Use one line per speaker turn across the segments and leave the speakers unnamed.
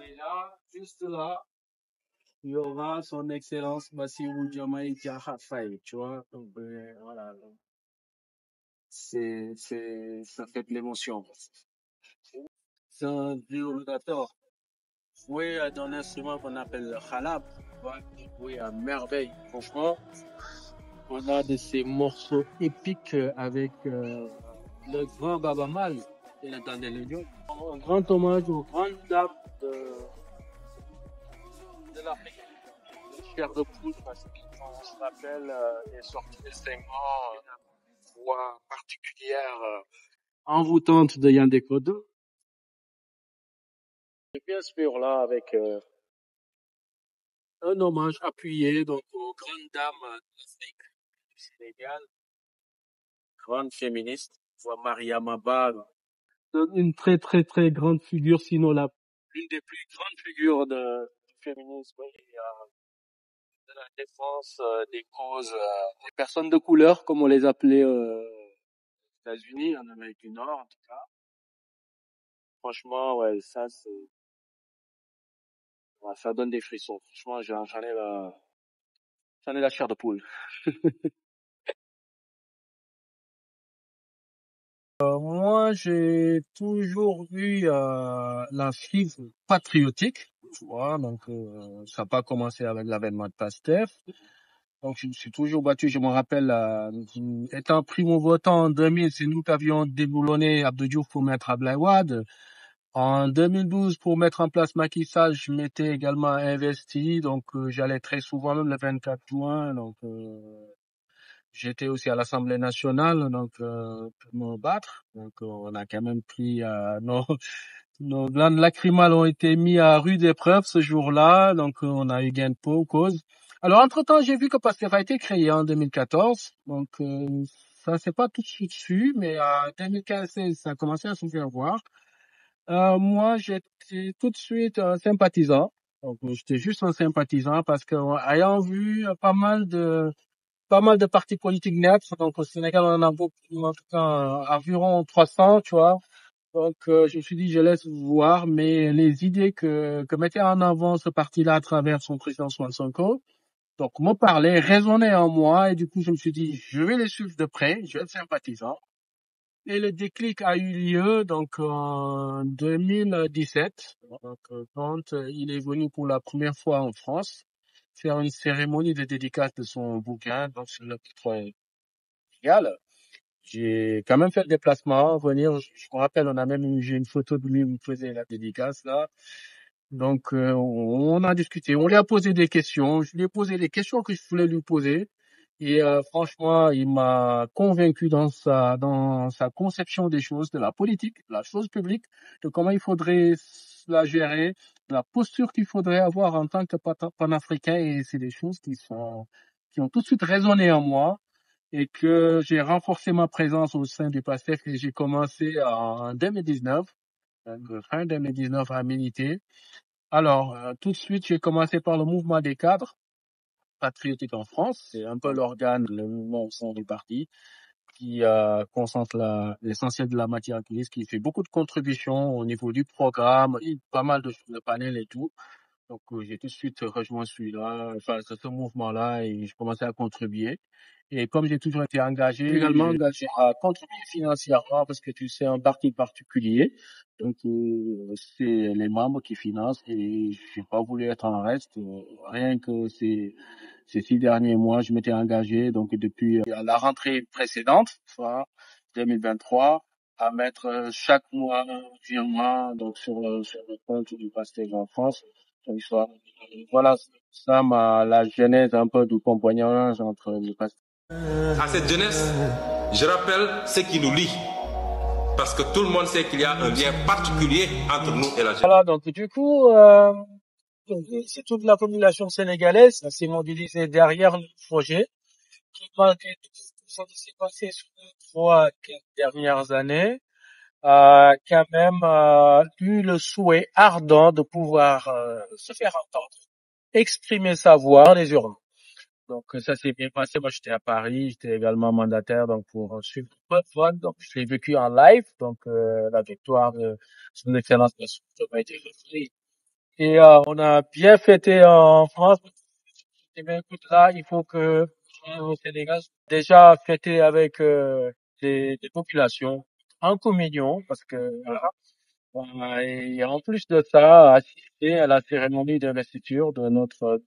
Et là, juste là, il y aura son Excellence Bassirou Diomaye Diakhar Faye, tu vois. Donc, voilà. Ça fait de l'émotion. C'est un violateur. Jouer d'un instrument qu'on appelle le khalab, tu vois, jouer à merveille. Franchement, on a de ces morceaux épiques avec le grand Baba Mal et le Dandele Diop. Un grand hommage aux grandes dames de l'Afrique. Le chair de poule, parce qu'on se rappelle, est sorti de Senghor, voix particulière, envoûtante de Yandé Kodo. Et bien sûr, là, avec un hommage appuyé donc, aux grandes dames d'Afrique, du Sénégal, grande féministe, voix Mariama Ba, une très très très grande figure, sinon l'une des plus grandes figures du féminisme et de la défense des causes des personnes de couleur, comme on les appelait aux États-Unis, en Amérique du Nord en tout cas. Franchement, ouais, ça donne des frissons. Franchement, j'en ai la chair de poule. Moi, j'ai toujours eu la fibre patriotique, tu vois, donc ça n'a pas commencé avec l'avènement de Pastef. Donc, je me suis toujours battu. Je me rappelle, étant primo-votant en 2000, c'est nous qui avions déboulonné Abdou Diouf pour mettre Abdoulaye Wade. En 2012, pour mettre en place Macky Sall, je m'étais également investi. Donc, j'allais très souvent, même le 24 juin. Donc, j'étais aussi à l'Assemblée nationale, donc pour me battre. Donc, on a quand même pris nos glandes lacrymales ont été mis à rude épreuve ce jour-là. Donc, on a eu gain de cause. Alors, entre-temps, j'ai vu que Pastef a été créé en 2014. Donc, ça s'est pas tout de suite su, mais en 2015, ça a commencé à se faire voir. Moi, j'étais tout de suite un sympathisant. Donc, j'étais juste un sympathisant parce que, ayant vu pas mal de partis politiques naître, donc au Sénégal, on en a beaucoup, en tout cas, environ 300, tu vois. Donc, je me suis dit, je laisse voir, mais les idées que mettait en avant ce parti-là à travers son président Ousmane Sonko, donc, me parlaient, résonnaient en moi, et du coup, je me suis dit, je vais les suivre de près, je vais être sympathisant. Et le déclic a eu lieu, donc, en 2017, donc, quand il est venu pour la première fois en France, faire une cérémonie de dédicace de son bouquin, donc, sur le titre légal. J'ai quand même fait le déplacement, venir, je me rappelle, j'ai une photo de lui où il faisait la dédicace, là. Donc, on a discuté, on lui a posé des questions, je lui ai posé les questions que je voulais lui poser. Et franchement, il m'a convaincu dans sa conception des choses, de la politique, de la chose publique, de comment il faudrait la gérer, de la posture qu'il faudrait avoir en tant que panafricain. Et c'est des choses qui ont tout de suite résonné en moi et que j'ai renforcé ma présence au sein du PASTEF et j'ai commencé en 2019, fin 2019 à militer. Alors, tout de suite, j'ai commencé par le mouvement des cadres patriotiques en France. C'est un peu l'organe, le mouvement au sein du parti qui concentre l'essentiel de la matière grise, qui fait beaucoup de contributions au niveau du programme, et pas mal de choses, de panel et tout. Donc, j'ai tout de suite rejoint celui-là, enfin, ce mouvement-là, et j'ai commencé à contribuer. Et comme j'ai toujours été également engagé à contribuer financièrement, parce que tu sais, un parti particulier, donc c'est les membres qui financent, et j'ai pas voulu être en reste. Rien que ces 6 derniers mois, je m'étais engagé, donc depuis la rentrée précédente, soit 2023, à mettre chaque mois un virement donc sur le compte du Pasteur en France. Donc, voilà, la genèse un peu du compagnonnage entre le Pasteur.
À cette jeunesse, je rappelle ce qui nous lie. Parce que tout le monde sait qu'il y a un lien particulier entre nous et la jeunesse.
Voilà, donc du coup, c'est toute la population sénégalaise qui s'est mobilisée derrière le projet, qui malgré tout ce qui s'est passé sur les 3, 4 dernières années, quand même eu le souhait ardent de pouvoir se faire entendre, exprimer sa voix dans les urnes. Donc ça s'est bien passé. Moi j'étais à Paris, j'étais également mandataire donc pour suivre le vote. Donc je l'ai vécu en live. Donc la victoire de son Excellence Bassirou a été reflétée. Et on a bien fêté en France. Eh bien écoute là, il faut que au Sénégal déjà fêter avec des populations en communion parce que voilà. Et en plus de ça, assister à la cérémonie d'investiture de notre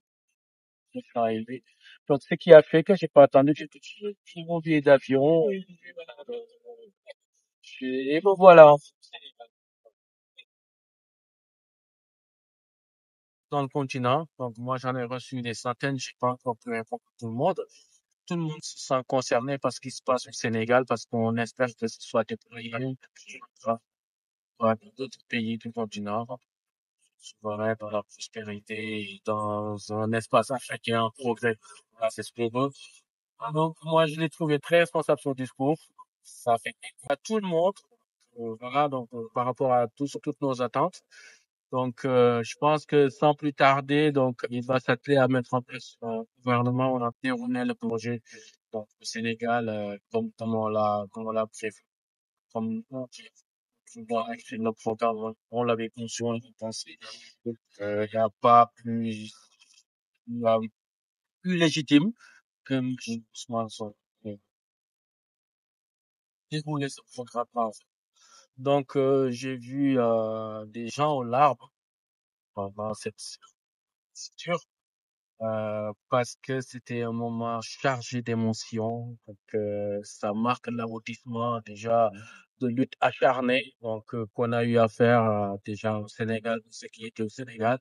président élu. Donc, ce qui a fait que j'ai pas attendu, j'ai tout de suite pris mon billet d'avion et me voilà dans le continent. Donc, moi, j'en ai reçu des centaines, je sais pas encore pu répondre à tout le monde. Tout le monde se sent concerné par ce qui se passe au Sénégal parce qu'on espère que ce soit déployé dans d'autres pays du continent. Souverain dans la prospérité, dans un espace africain en progrès. Voilà, c'est ce qu'on veut. Donc, moi, je l'ai trouvé très responsable son discours. Ça fait écho à tout le monde. Voilà, donc, par rapport à toutes nos attentes. Donc, je pense que sans plus tarder, donc, il va s'atteler à mettre en place un gouvernement. On a déroulé le projet, donc, au Sénégal, comme on l'a prévu. Comme souvent écrit le programme, on l'avait conçu, on l'avait pensé. Il n'y a pas plus, il y a plus légitime que M. Ousmane Sonko dérouler ce programme-là. Donc, j'ai vu des gens aux larmes pendant cette lecture parce que c'était un moment chargé d'émotions. Donc, ça marque l'aboutissement déjà de lutte acharnée donc qu'on a eu à faire déjà au Sénégal, ceux qui étaient au Sénégal,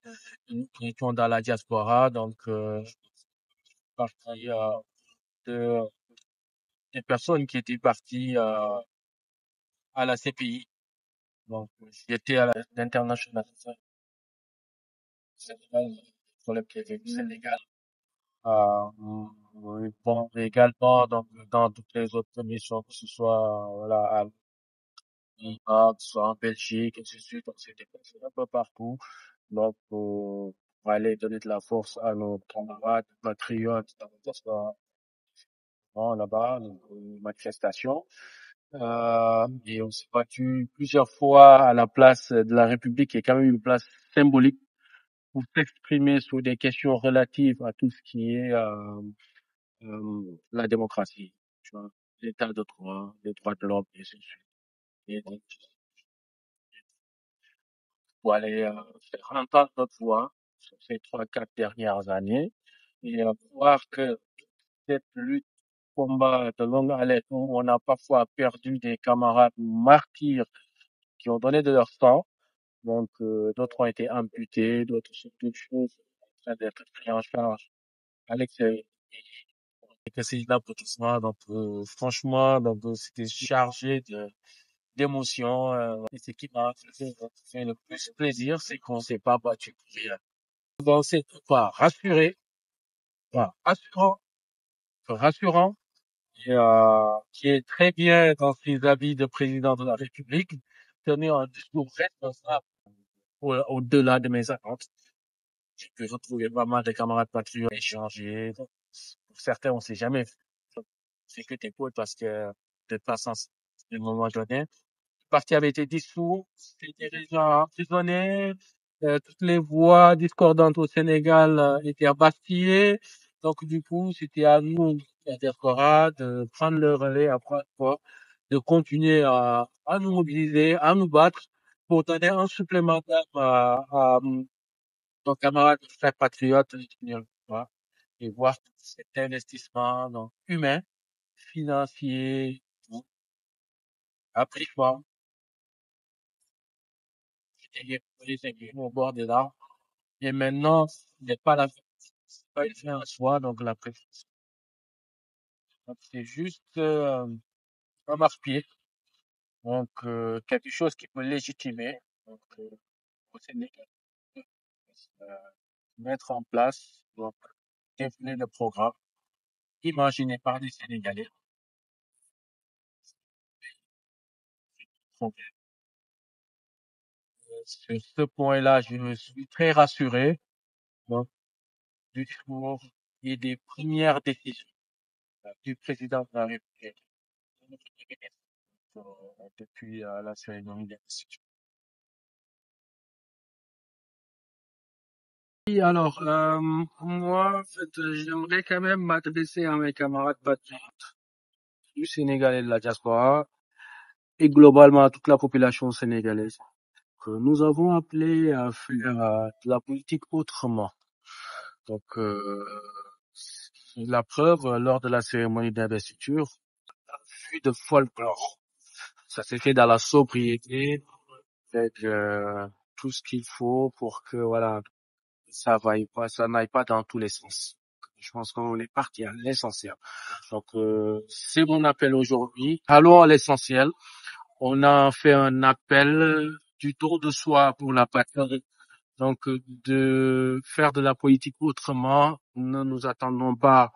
nous qui étions dans la diaspora. Donc, partie de, des personnes qui étaient parties à la CPI. Donc, j'étais à l'international Sénégal, problème qui était du Sénégal. Oui, bon, également, donc, dans toutes les autres commissions, que ce soit, voilà, à Lima, que ce soit en Belgique, et ainsi de suite. Donc, c'était passé un peu partout. Donc, pour aller donner de la force à nos camarades, patriotes, dans le diaspora, là-bas, donc, manifestation. Et on s'est battu plusieurs fois à la place de la République, qui est quand même une place symbolique pour s'exprimer sur des questions relatives à tout ce qui est la démocratie, tu vois, l'état de droit, les droits de l'homme, et ainsi de suite. Et donc, pour aller faire entendre notre voix sur ces 3, 4 dernières années et voir que cette lutte, combat de longue haleine, où on a parfois perdu des camarades martyrs qui ont donné de leur sang, donc d'autres ont été amputés, d'autres sont toutes choses en train d'être pris en charge à l'extérieur. Et que c'est l'aboutissement, donc franchement, donc c'était chargé d'émotions. Et ce qui m'a fait le plus plaisir, c'est qu'on s'est pas battu pour rien. Donc c'est pas rassuré, pas rassurant, et, qui est très bien dans ses habits de président de la République, tenir un discours responsable au-delà de mes attentes. J'ai pu retrouver pas mal de camarades patriotes échanger. Donc, pour certains, on s'est jamais fait que t'écoutes parce que de passance, à un moment donné. Le parti avait été dissous, c'était déjà emprisonné, toutes les voix discordantes au Sénégal étaient abastillées. Donc, du coup, c'était à nous, la diaspora, de prendre le relais après, de continuer à nous mobiliser, à nous battre pour donner un supplémentaire à nos camarades frères patriotes de tenir le combat et voir cet investissement donc, humain, financier, a pris forme. C'était au bord des larmes. Et maintenant, ce n'est pas c'est pas une fin en soi, donc la préférence. Donc, c'est juste un marque-pied Donc, quelque chose qui peut légitimer donc, au Sénégal, euh, mettre en place, donc, définir le programme imaginé par les Sénégalais. Donc, sur ce point-là, je suis très rassuré donc, du discours et des premières décisions du président de la République depuis la cérémonie d'investiture. Oui, alors, moi, en fait, j'aimerais quand même m'adresser à mes camarades patriotes du Sénégal et de la diaspora et globalement à toute la population sénégalaise que nous avons appelé à faire de la politique autrement. Donc, la preuve, lors de la cérémonie d'investiture, fut de folklore. Ça s'est fait dans la sobriété, avec tout ce qu'il faut pour que, voilà, ça n'aille pas dans tous les sens. Je pense qu'on est parti à l'essentiel. Donc, c'est mon appel aujourd'hui. Allons à l'essentiel. On a fait un appel du don de soi pour la patrie. Donc, de faire de la politique autrement. Ne nous attendons pas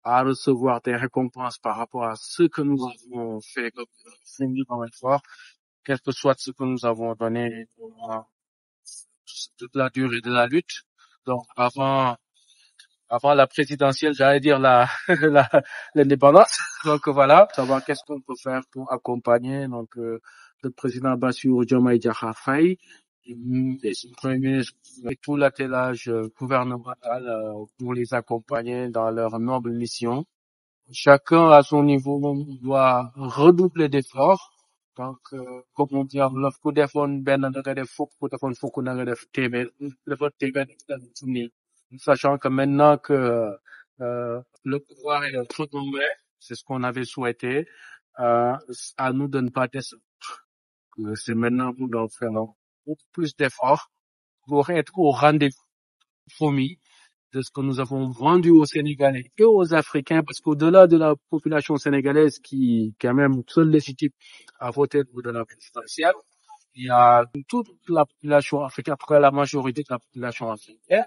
à recevoir des récompenses par rapport à ce que nous avons fait comme effort, quel que soit ce que nous avons donné toute la durée de la lutte. Donc, avant la présidentielle, j'allais dire l'indépendance. Donc voilà, savoir qu'est-ce qu'on peut faire pour accompagner donc le président Bassirou Diomaye Diakhar Faye et son premier ministre et tout l'attelage gouvernemental pour les accompagner dans leur noble mission. Chacun à son niveau doit redoubler d'efforts. Donc, comme on dit en wolof, ku defoon benn na nga def fukk, ku defoon fukk na nga def téeméer, ku defoon téeméer na nga def junni. Sachant que maintenant que le pouvoir est entre nos mains, c'est ce qu'on avait souhaité, à nous de ne pas descendre. C'est maintenant nous d'en faire beaucoup plus d'efforts pour être au rendez-vous promis de ce que nous avons vendu aux Sénégalais et aux Africains, parce qu'au-delà de la population sénégalaise qui, quand même, seule légitime à voter pour de la présidentielle, il y a toute la population africaine, après la majorité de la population africaine,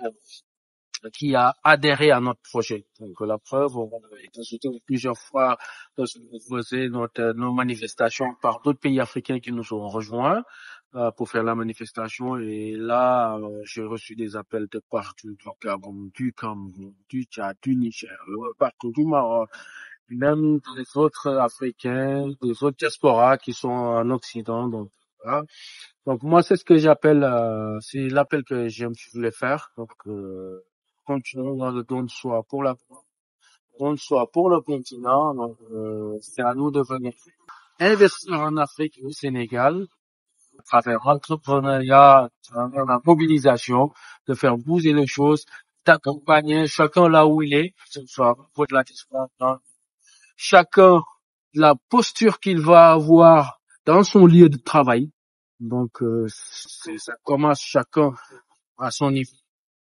qui a adhéré à notre projet. Donc, la preuve, on a été soutenu plusieurs fois nos manifestations par d'autres pays africains qui nous ont rejoints pour faire la manifestation. Et là, j'ai reçu des appels de partout, du Gabon, du Cameroun, du Tchad, du Niger, partout, du Maroc, même des autres Africains, des autres diasporas qui sont en Occident. Donc, voilà. Donc moi, c'est ce que j'appelle, c'est l'appel que je voulais faire. Donc, continuons dans le don de soi pour le continent. Donc, c'est à nous de venir investir en Afrique et au Sénégal à travers l'entrepreneuriat, à travers la mobilisation, de faire bouger les choses, d'accompagner chacun là où il est, que ce soit pour de la diaspora, chacun la posture qu'il va avoir dans son lieu de travail. Donc, ça commence chacun à son niveau.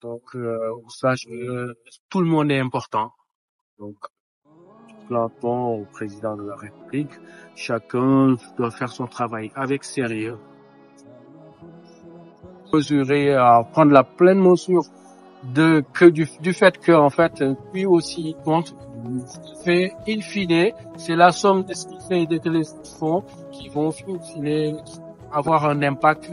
Donc, sache que tout le monde est important. Donc, plantons au président de la République. Chacun doit faire son travail avec sérieux. Mesurer, prendre la pleine mesure du fait que, en fait, lui aussi, il compte. Fait, in fine, c'est la somme de ce qu'il fait et de ce qu'ils font qui vont, in fine, avoir un impact